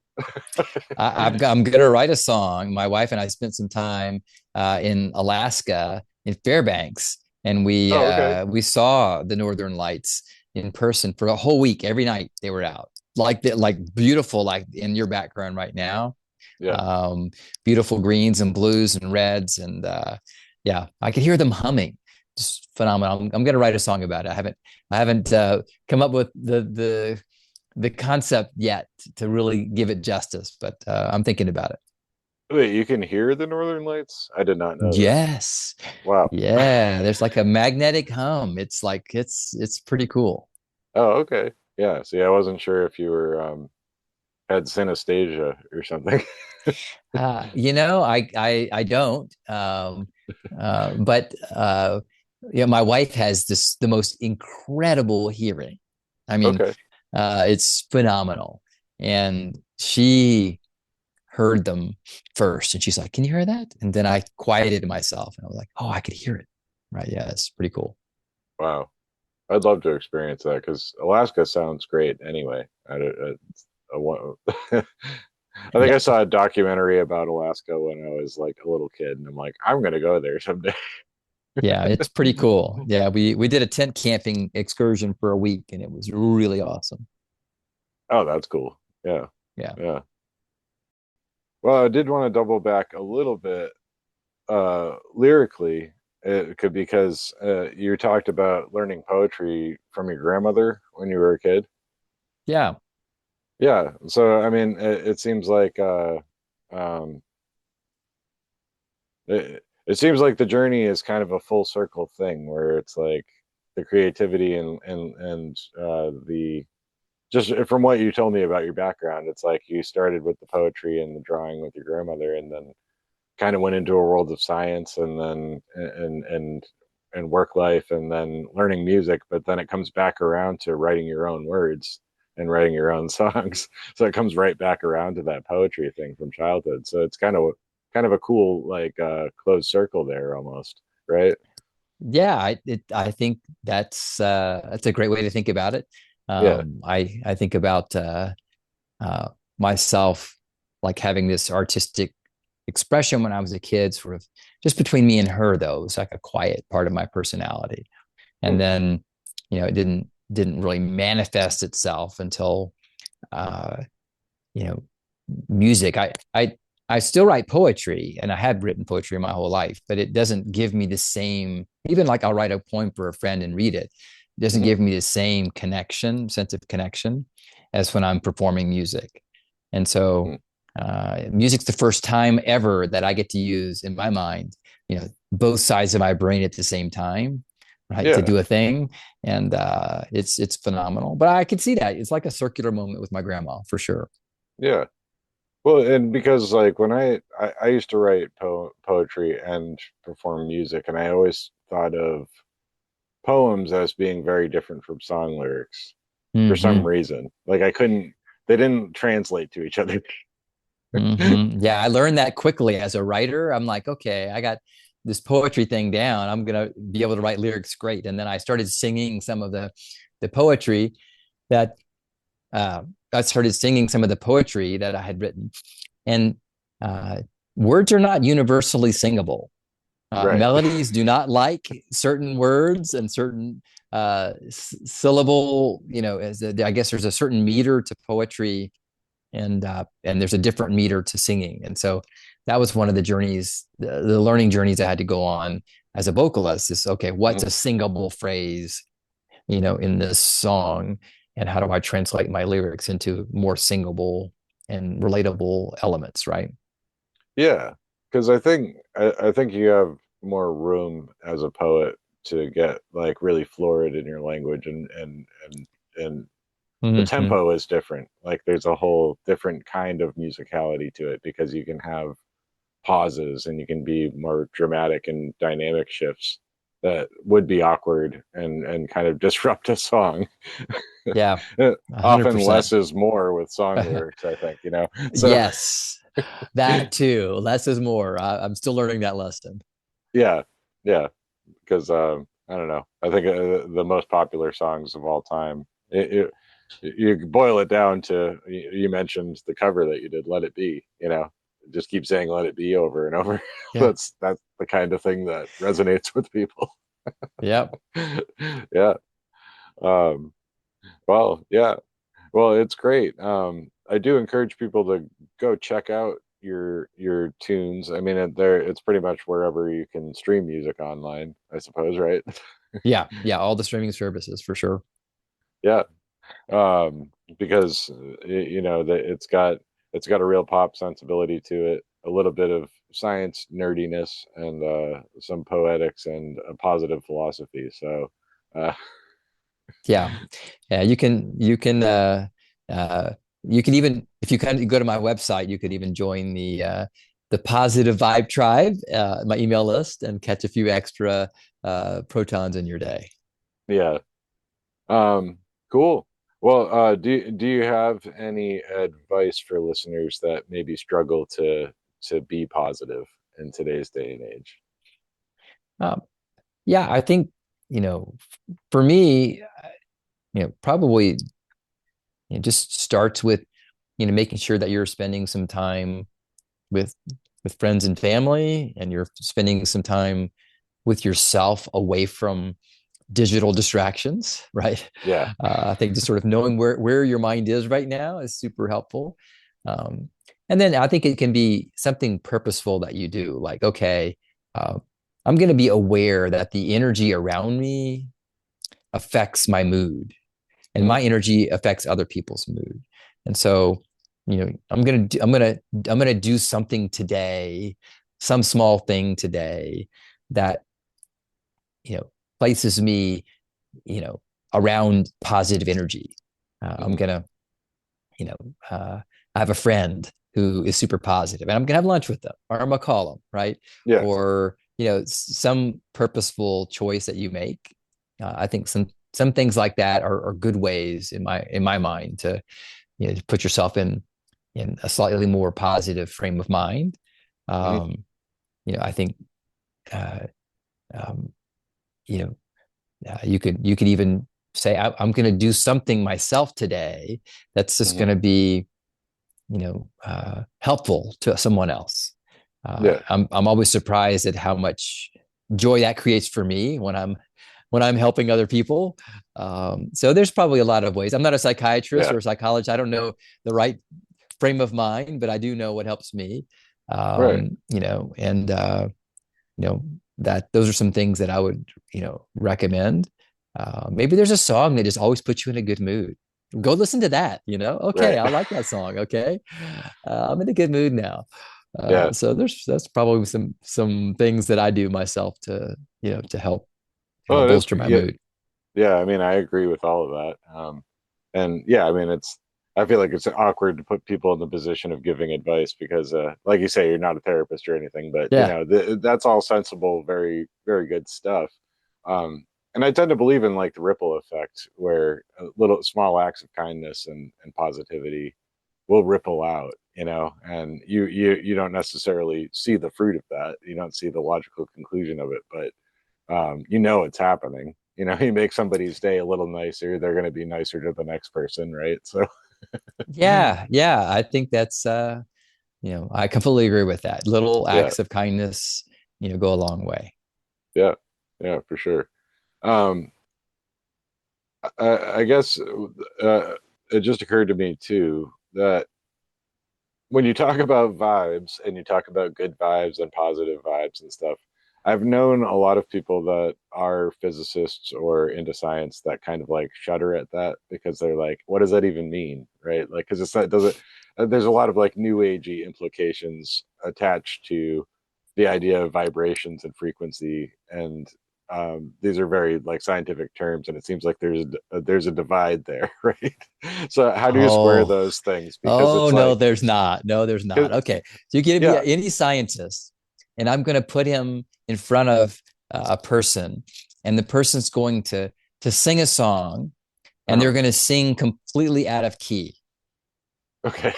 I'm going to write a song. My wife and I spent some time in Alaska, in Fairbanks, and Oh, okay. we saw the Northern Lights in person for a whole week. Every night they were out, like beautiful, like in your background right now. Yeah. Um, Beautiful greens and blues and reds, and yeah, I could hear them humming. Just phenomenal. I'm going to write a song about it. I haven't come up with the concept yet to really give it justice, but I'm thinking about it. Wait, you can hear the northern lights? I did not know that. Yes. Wow. Yeah, there's like a magnetic hum. It's pretty cool. Oh, okay. Yeah. See, I wasn't sure if you were had synesthesia or something. I don't. But my wife has the most incredible hearing. I mean, Okay. it's phenomenal, and she heard them first, and she's like, "Can you hear that?" And then I quieted myself, and I was like, "Oh, I could hear it." Right? Yeah, it's pretty cool. Wow. I'd love to experience that because Alaska sounds great anyway. I think I Yeah, saw a documentary about Alaska when I was like a little kid, and I'm like, I'm gonna go there someday. yeah, it's pretty cool. Yeah, we did a tent camping excursion for a week, and it was really awesome. Oh, that's cool. Yeah. Yeah, Yeah. Well, I did want to double back a little bit lyrically. It could because you talked about learning poetry from your grandmother when you were a kid. yeah, Yeah. So, I mean, it seems like um, it seems like the journey is kind of a full circle thing where it's like the creativity and the just from what you told me about your background, it's like you started with the poetry and the drawing with your grandmother, and then kind of went into a world of science, and then and work life, and then learning music. But then it comes back around to writing your own words and writing your own songs. So it comes right back around to that poetry thing from childhood. So it's kind of a cool like closed circle there almost, right? yeah. I think that's a great way to think about it. Yeah. I think about uh, myself like having this artistic expression when I was a kid, sort of just between me and her, though. It was like a quiet part of my personality. Hmm. And then, it didn't really manifest itself until uh, you know, music. I still write poetry, and I have written poetry my whole life, but it doesn't give me the same, even like I'll write a poem for a friend and read it. It doesn't Hmm. give me the same sense of connection as when I'm performing music. And so Hmm. music's the first time ever that I get to use in my mind, both sides of my brain at the same time, right, to Yeah. do a thing. And it's phenomenal. But I can see that. It's like a circular moment with my grandma for sure. Yeah. Well, and because like when I used to write poetry and perform music, and I always thought of poems as being very different from song lyrics for some Hmm. reason. Like they didn't translate to each other. Yeah, I learned that quickly as a writer. I'm like, okay, I got this poetry thing down. I'm gonna be able to write lyrics great. And then I started singing some of the poetry that uh, I started singing some of the poetry that I had written. And uh, words are not universally singable. Right. Melodies do not like certain words and certain syllable. I guess there's a certain meter to poetry, and there's a different meter to singing. And so that was one of the journeys, the learning journeys I had to go on as a vocalist. Is okay, what's a Mhm. singable phrase, in this song, and how do I translate my lyrics into more singable and relatable elements, right? Yeah, because I think you have more room as a poet to get like really florid in your language, and the Hmm. tempo is different. Like there's a whole different kind of musicality to it because you can have pauses and you can be more dramatic and dynamic shifts that would be awkward and kind of disrupt a song. Yeah, Often 100%. less is more with song lyrics, I think, you know. So Yes, that too. Less is more. I'm still learning that lesson. yeah, yeah, because I don't know. I think the most popular songs of all time. You boil it down to you mentioned the cover that you did, "Let It Be." You know, just keep saying "Let It Be" over and over. Yeah. That's the kind of thing that resonates with people. Yep. Yeah. Um, well, yeah. Well, it's great. I do encourage people to go check out your tunes. I mean, it's pretty much wherever you can stream music online, I suppose, right? Yeah. Yeah. All the streaming services for sure. Yeah. Because you know that it's got a real pop sensibility to it, a little bit of science nerdiness, and some poetics and a positive philosophy. So, uh, Yeah. Yeah. Uh, you can even, if you kind of go to my website, you could even join the positive vibe tribe, my email list, and catch a few extra protons in your day. yeah. Cool. Well, do you have any advice for listeners that maybe struggle to be positive in today's day and age? Um, yeah, I think, for me, probably just starts with, making sure that you're spending some time with friends and family, and you're spending some time with yourself away from digital distractions, right? Yeah. I think just sort of knowing where your mind is right now is super helpful. Um, and then I think it can be something purposeful that you do, like, okay, uh, I'm going to be aware that the energy around me affects my mood, and Mhm. my energy affects other people's mood. And so, I'm gonna do something today, some small thing today that you know places me, you know, around positive energy. I'm Mhm. gonna, you know, I have a friend who is super positive, and I'm gonna have lunch with them, or I'm gonna call them, right? Yeah. Or some purposeful choice that you make. I think some things like that are good ways in my mind to to put yourself in a slightly more positive frame of mind. Mhm. I think uh, um, you know you could even say, I'm going to do something myself today that's just Mhm. going to be helpful to someone else. Yeah. I'm always surprised at how much joy that creates for me when I'm helping other people. So there's probably a lot of ways. I'm not a psychiatrist Yeah. or a psychologist. I don't know the right frame of mind, but I do know what helps me. Right. And that those are some things that I would recommend. Maybe there's a song that just always puts you in a good mood. Go listen to that. Okay, Right. I like that song. Okay, I'm in a good mood now. Yeah. So that's probably some things that I do myself to to help Oh, that's bolster great. my Yeah. mood. Yeah. I mean, I agree with all of that. And yeah, I mean, I feel like it's awkward to put people in the position of giving advice because, like you say, you're not a therapist or anything, but you Yeah, know, that's all sensible, very, very good stuff. Um, and I tend to believe in like the ripple effect where little small acts of kindness and positivity will ripple out, you know, and you don't necessarily see the fruit of that. You don't see the logical conclusion of it, but you know it's happening. You know, you make somebody's day a little nicer, they're going to be nicer to the next person, right? So, yeah. I think that's I completely agree with that. Little yeah, acts of kindness, go a long way. yeah, yeah, for sure. Um, I guess it just occurred to me too that when you talk about vibes and you talk about good vibes and positive vibes and stuff, I've known a lot of people that are physicists or into science that kind of like shudder at that because they're like, what does that even mean? Right? Like, because it's not, doesn't, there's a lot of like new agey implications attached to the idea of vibrations and frequency, and these are very like scientific terms, and it seems like there's a divide there, right? So how do you square Oh, those things? Because oh it's no, like, there's not. No, there's not. 'cause- Okay, so you give me yeah, any scientist, and I'm going to put him in front of a person, and the person's going to sing a song, and they're uh-huh. going to sing completely out of key, Okay.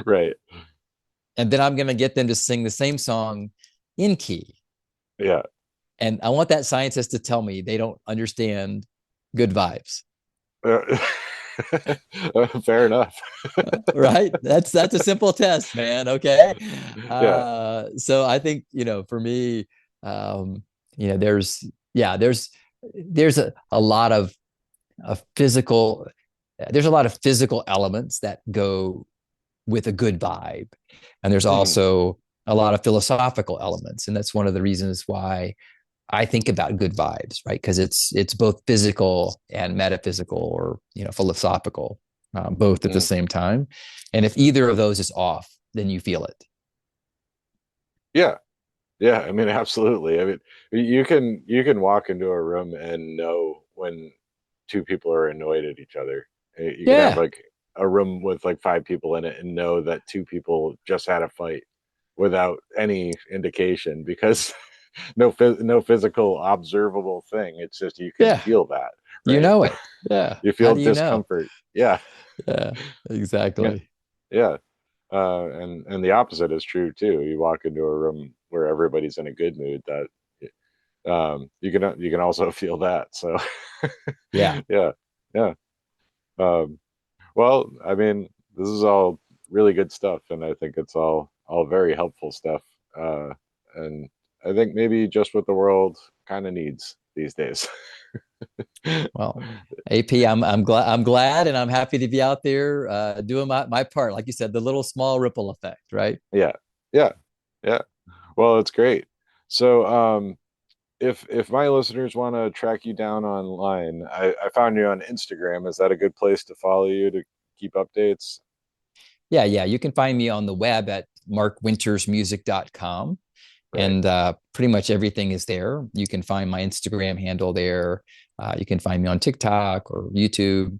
Right. and then I'm going to get them to sing the same song in key, Yeah. and I want that scientist to tell me they don't understand good vibes. Uh, Fair enough. Right, that's a simple test, man. Okay. Yeah. So I think, for me, um there's, yeah, there's a lot of physical there's a lot of physical elements that go with a good vibe, and there's Mhm. also a lot of philosophical elements, and that's one of the reasons why I think about good vibes, right? Because it's both physical and metaphysical, or philosophical, both at the Mhm. same time. And if either of those is off, then you feel it. Yeah. Yeah. I mean, absolutely. I mean, you can walk into a room and know when two people are annoyed at each other. You can have Yeah, like a room with like five people in it and know that two people just had a fight without any indication, because no physical observable thing. It's just you can yeah, feel that, you right? know it. Yeah. You How feel do you know? discomfort. Yeah. Yeah, Yeah. exactly. Yeah. And the opposite is true too. You walk into a room where everybody's in a good mood, that you can also feel that. So Yeah. yeah. Yeah. Um, well, I mean, this is all really good stuff, and I think it's all very helpful stuff. And I think maybe just what the world kind of needs these days. Well, AP, I'm glad and I'm happy to be out there doing my part. Like you said, the little small ripple effect, right? Yeah. Yeah. Yeah. Well, it's great. So, if my listeners want to track you down online, I found you on Instagram. Is that a good place to follow you to keep updates? Yeah, yeah. You can find me on the web at markwintersmusic.com, Right. and pretty much everything is there. You can find my Instagram handle there. You can find me on TikTok or YouTube.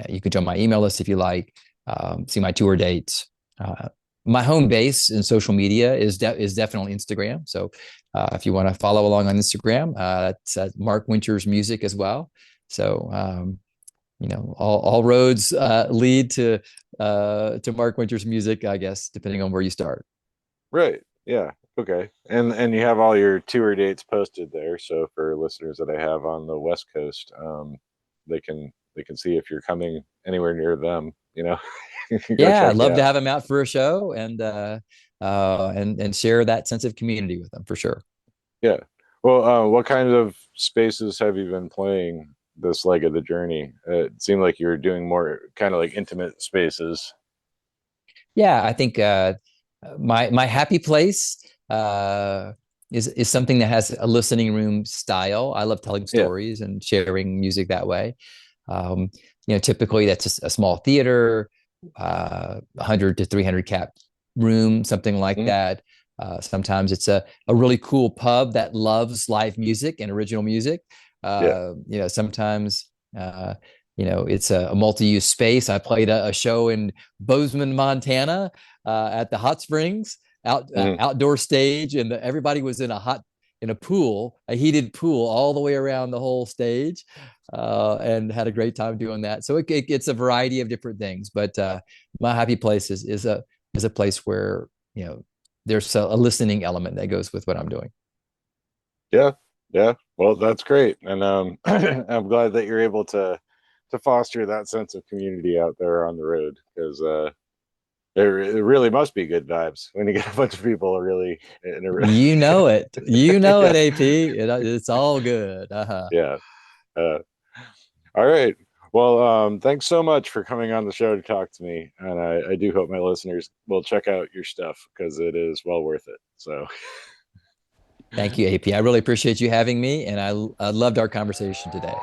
You can join my email list if you like. See my tour dates. Uh, my home base in social media is definitely Instagram. So if you want to follow along on Instagram, it's at Mark Winters Music as well. So all roads lead to Mark Winters Music, I guess, depending on where you start. Right. Yeah. Okay. And you have all your tour dates posted there. So for listeners that I have on the West Coast, they can see if you're coming anywhere near them. You can go Yeah, I'd check you love to out. have him out for a show, and share that sense of community with them for sure. Yeah. Well, what kind of spaces have you been playing this leg of the journey? It seemed like you were doing more kind of like intimate spaces. Yeah, I think my happy place uh, is something that has a listening room style. I love telling Yeah. stories and sharing music that way. Um, Typically that's a small theater, 100 to 300 cap room, something like Mhm. that. Sometimes it's a really cool pub that loves live music and original music. Yeah. Sometimes it's a multi-use space. I played a show in Bozeman, Montana, at the hot springs Mhm. outdoor stage, and everybody was in a pool, a heated pool, all the way around the whole stage, and had a great time doing that. So it's a variety of different things, but my happy place is a place where there's a listening element that goes with what I'm doing. Yeah. Yeah. Well, that's great. And I'm glad that you're able to foster that sense of community out there on the road, because it really must be good vibes when you get a bunch of people really in a You know it, yeah. AP. It's all good. Yeah. Uh, all right. Well, thanks so much for coming on the show to talk to me, and I do hope my listeners will check out your stuff because it is well worth it. So, Thank you, AP. I really appreciate you having me, and I loved our conversation today.